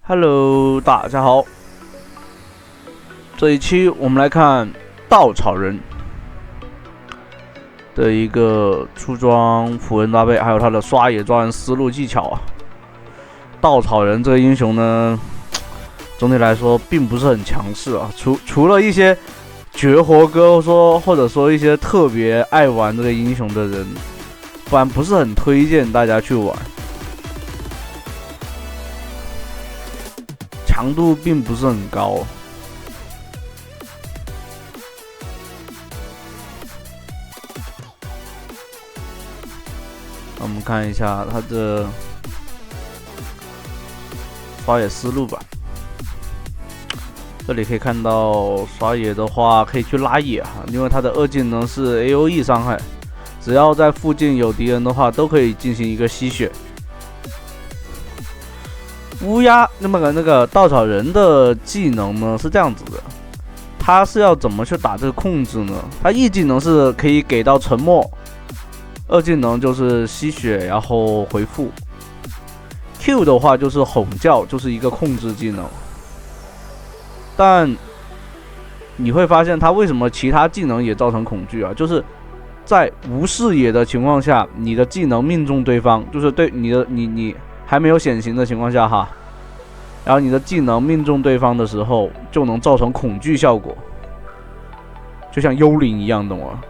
Hello，大家好。这一期我们来看稻草人的一个出装符文搭配，还有他的刷野抓人思路技巧啊。稻草人这个英雄呢，总体来说并不是很强势啊，除了一些绝活哥或者说一些特别爱玩这个英雄的人，不然不是很推荐大家去玩。强度并不是很高。我们看一下他的刷野思路吧。这里可以看到刷野的话可以去拉野哈，因为他的二技能是 AOE 伤害，只要在附近有敌人的话都可以进行一个吸血。乌鸦那个稻草人的技能呢是这样子的，他是要怎么去打这个控制呢？他一技能是可以给到沉默，二技能就是吸血然后回复， Q 的话就是吼叫，就是一个控制技能。但你会发现他为什么其他技能也造成恐惧啊？就是在无视野的情况下，你的技能命中对方，就是对你还没有显形的情况下哈，然后你的技能命中对方的时候，就能造成恐惧效果，就像幽灵一样，懂吗？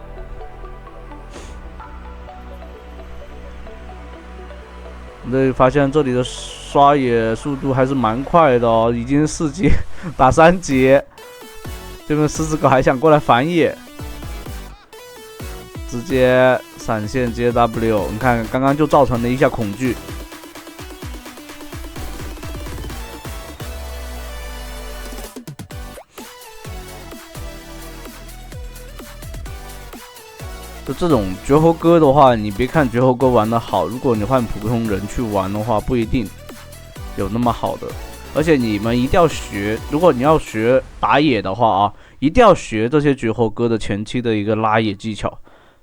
你会发现这里的刷野速度还是蛮快的哦，已经4级打3级，这边狮子狗还想过来反野，直接闪现接 W， 你看刚刚就造成了一下恐惧。就这种绝活哥的话，你别看绝活哥玩的好，如果你换普通人去玩的话，不一定有那么好的。而且你们一定要学，如果你要学打野的话啊，一定要学这些绝活哥的前期的一个拉野技巧，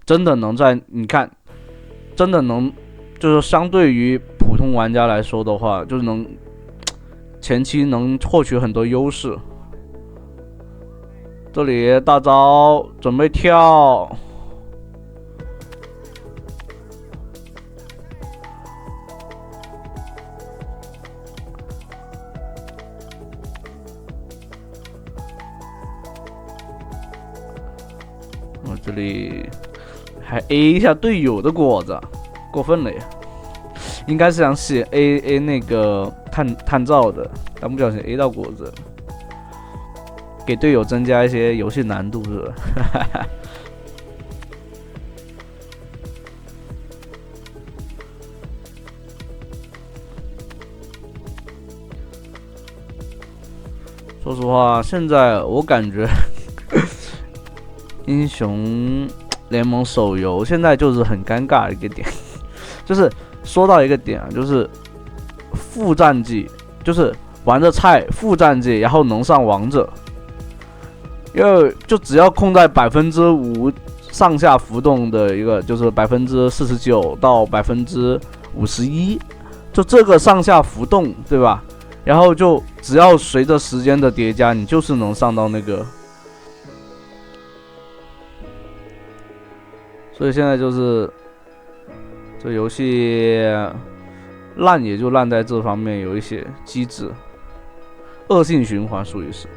真的能在你看，真的能就是相对于普通玩家来说的话，就是能前期能获取很多优势。这里大招准备跳。我这里还 A 一下队友的果子，过分了呀！应该是想写 A 那个探照的，但不小心 A 到果子，给队友增加一些游戏难度是吧？说实话，现在我感觉英雄联盟手游现在就是很尴尬的一个点，就是说到一个点啊，就是副战绩，就是玩的菜副战绩，然后能上王者，因为就只要控在5%上下浮动的一个，就是49%到51%，就这个上下浮动，对吧？然后就只要随着时间的叠加，你就是能上到那个。所以现在就是这游戏烂，也就烂在这方面有一些机制，恶性循环属于是。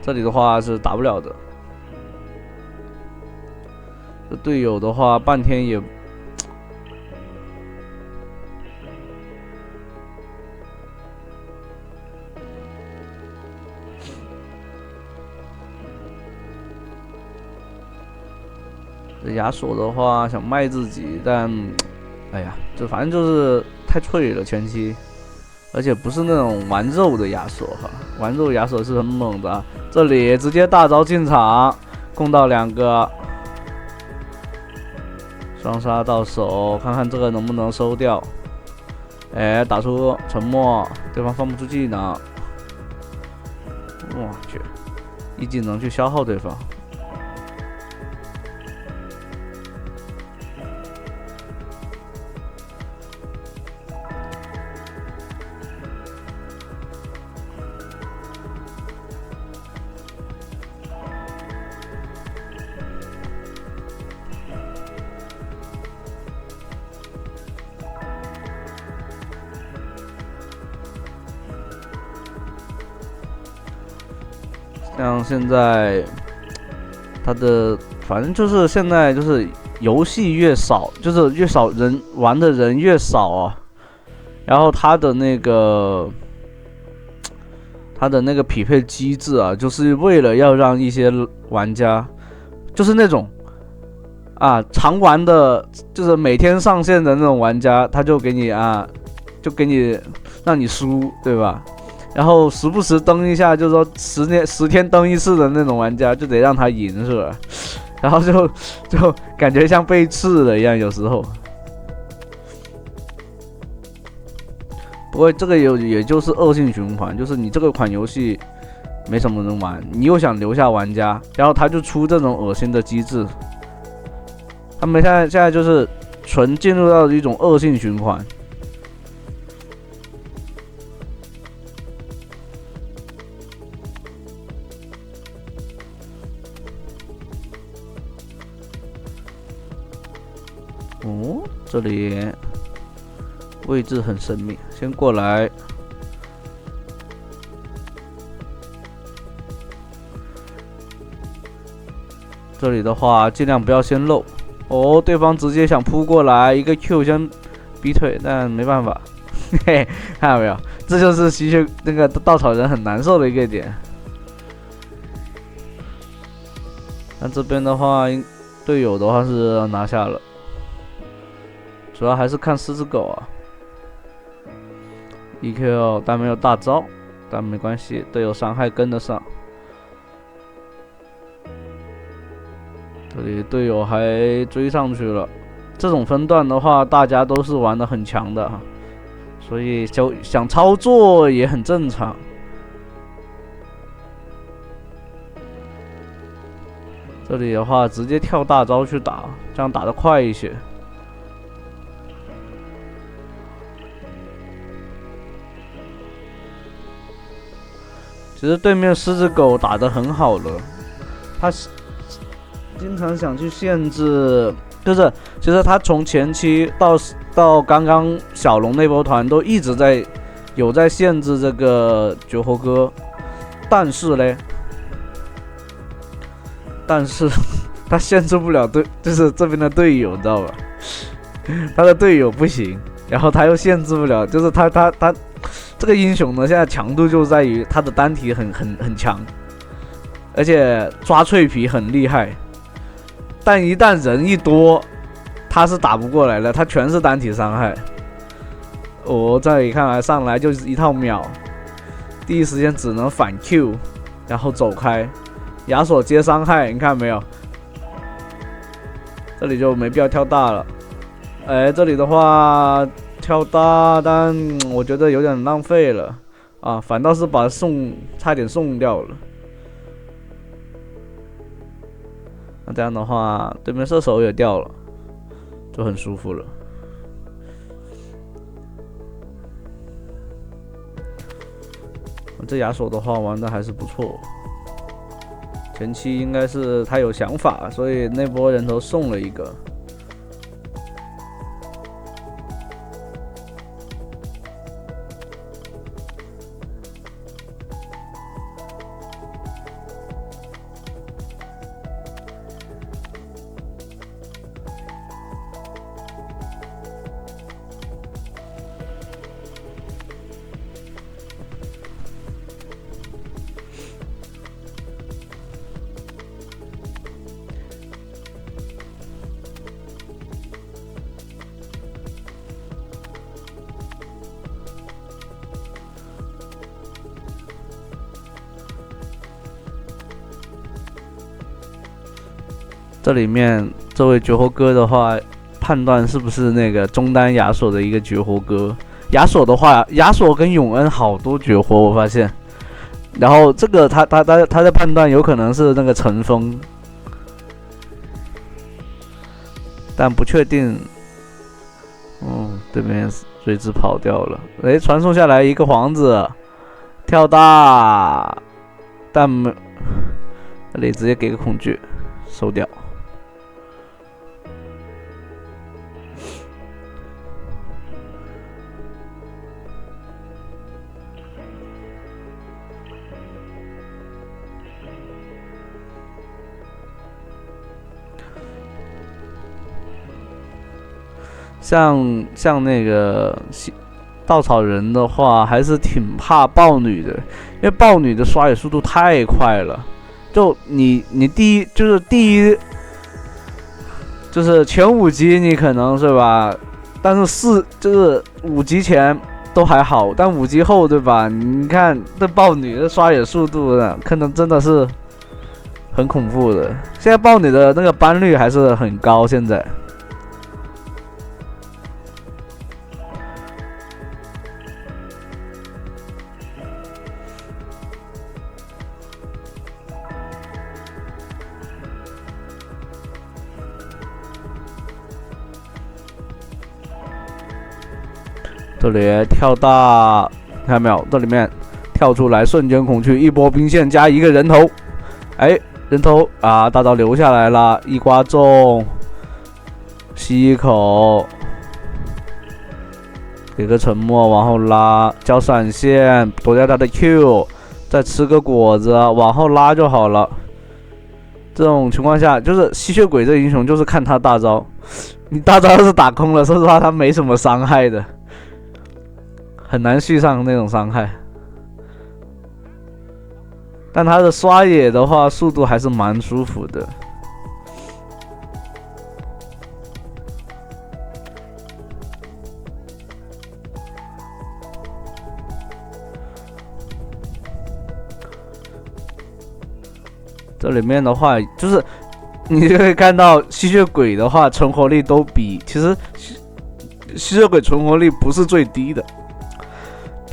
这里的话是打不了的，这队友的话半天也。这亚索的话想卖自己，但哎呀，这反正就是太脆了前期，而且不是那种玩肉的亚索哈，玩肉亚索是很猛的啊。这里直接大招进场，控到2个，双杀到手，看看这个能不能收掉。哎，打出沉默，对方放不出技能，我去，一技能去消耗对方。像现在它的反正就是现在就是游戏越少，就是越少人玩的人越少啊。然后它的那个匹配机制啊，就是为了要让一些玩家，就是那种常玩的，就是每天上线的那种玩家，他就给你让你输，对吧？然后时不时登一下，就是说10天登一次的那种玩家，就得让他赢，是吧？然后就感觉像被刺了一样，有时候。不过这个也就是恶性循环，就是你这个款游戏没什么人玩，你又想留下玩家，然后他就出这种恶心的机制。他们现在就是纯进入到一种恶性循环。哦，这里位置很神秘，先过来。这里的话，尽量不要先漏。哦，对方直接想扑过来，一个 Q 先逼退，但没办法。嘿嘿，看到没有？这就是吸血那个稻草人很难受的一个点。那这边的话，队友的话是拿下了，主要还是看狮子狗啊。EQ 但没有大招，但没关系，队友伤害跟得上。这里队友还追上去了，这种分段的话，大家都是玩得很强的，所以就想操作也很正常。这里的话，直接跳大招去打，这样打得快一些。其实对面狮子狗打得很好了，他经常想去限制，就是其实他从前期到刚刚小龙那波团都一直有在限制这个绝活哥，但是他限制不了就是这边的队友，你知道吧？他的队友不行，然后他又限制不了，就是他这个英雄呢，现在强度就在于他的单体很强，而且抓脆皮很厉害。但一旦人一多，他是打不过来了，他全是单体伤害。这里看来上来就是一套秒，第一时间只能反 Q， 然后走开。亚索接伤害，你看没有？这里就没必要跳大了。这里的话跳大，但我觉得有点浪费了啊，反倒是把差点送掉了。那这样的话，对面射手也掉了，就很舒服了。这亚索的话玩的还是不错，前期应该是他有想法，所以那波人头送了一个。这里面这位绝活哥的话，判断是不是那个中单亚索的一个绝活哥？亚索的话，亚索跟永恩好多绝活，我发现。然后这个他的判断有可能是那个陈峰，但不确定。对面随之跑掉了。传送下来一个皇子，跳大，但没，这里直接给个恐惧，收掉。像那个稻草人的话，还是挺怕豹女的，因为豹女的刷野速度太快了。就你第一就是前5级你可能是吧，但是就是5级前都还好，但5级后对吧？你看这豹女的刷野速度呢，可能真的是很恐怖的。现在豹女的那个班率还是很高，现在。这里跳大，看到没有？这里面跳出来，瞬间恐惧，一波兵线加一个人头，哎，人头啊，大招留下来了，一刮中，吸一口，给个沉默，往后拉，交闪现，躲掉他的 Q， 再吃个果子，往后拉就好了。这种情况下，就是吸血鬼这英雄就是看他大招，你大招要是打空了，说实话他没什么伤害的。很难续上那种伤害，但他的刷野的话，速度还是蛮舒服的。这里面的话，就是你就可以看到吸血鬼的话，存活率都比其实吸血鬼存活率不是最低的。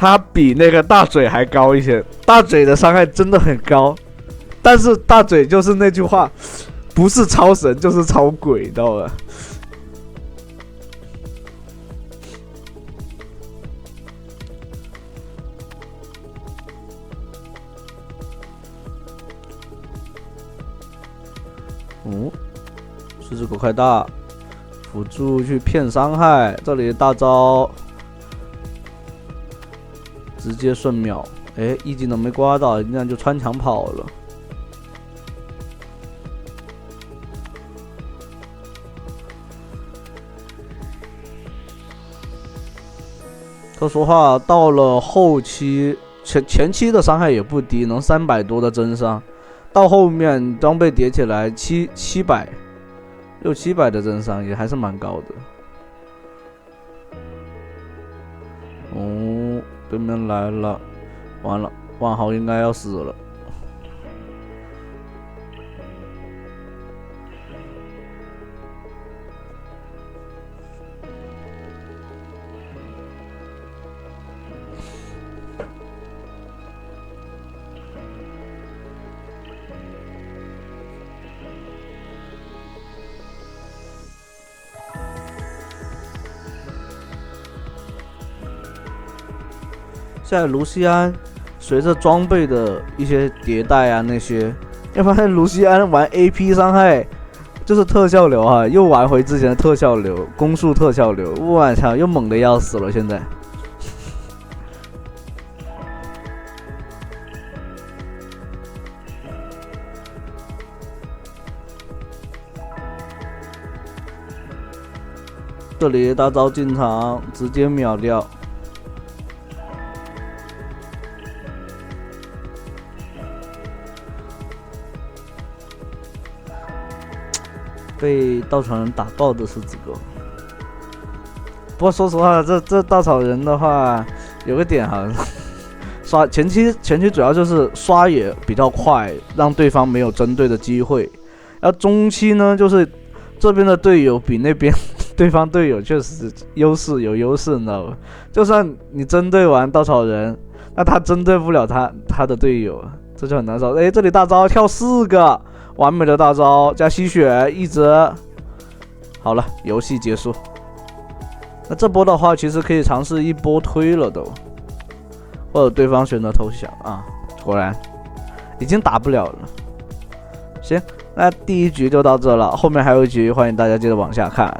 他比那个大嘴还高一些，大嘴的伤害真的很高，但是大嘴就是那句话，不是超神就是超鬼，知道吧？狮子狗开大，辅助去骗伤害，这里大招。直接瞬秒，哎，一技能没刮到，这样就穿墙跑了。说实话，到了后期，前期的伤害也不低，能300多的增伤，到后面装备叠起来700、600-700的增伤，也还是蛮高的。对面来了，完了，万豪应该要死了。现在卢锡安随着装备的一些迭代啊，那些，要发现卢锡安玩 AP 伤害就是特效流啊，又玩回之前的特效流，攻速特效流，我操，又猛的要死了！现在这里大招进场，直接秒掉。被稻草人打爆的狮子狗。不过说实话，这稻草人的话，有个点哈，刷前期主要就是刷野比较快，让对方没有针对的机会。然后中期呢，就是这边的队友比那边对方队友确实有优势，你知道吧？就算你针对完稻草人，那他针对不了他的队友，这就很难受。哎，这里大招跳4个。完美的大招加吸血，一直好了，游戏结束。那这波的话，其实可以尝试一波推了都，或者对方选择投降啊。果然已经打不了了。行，那第1局就到这了，后面还有一局，欢迎大家接着往下看。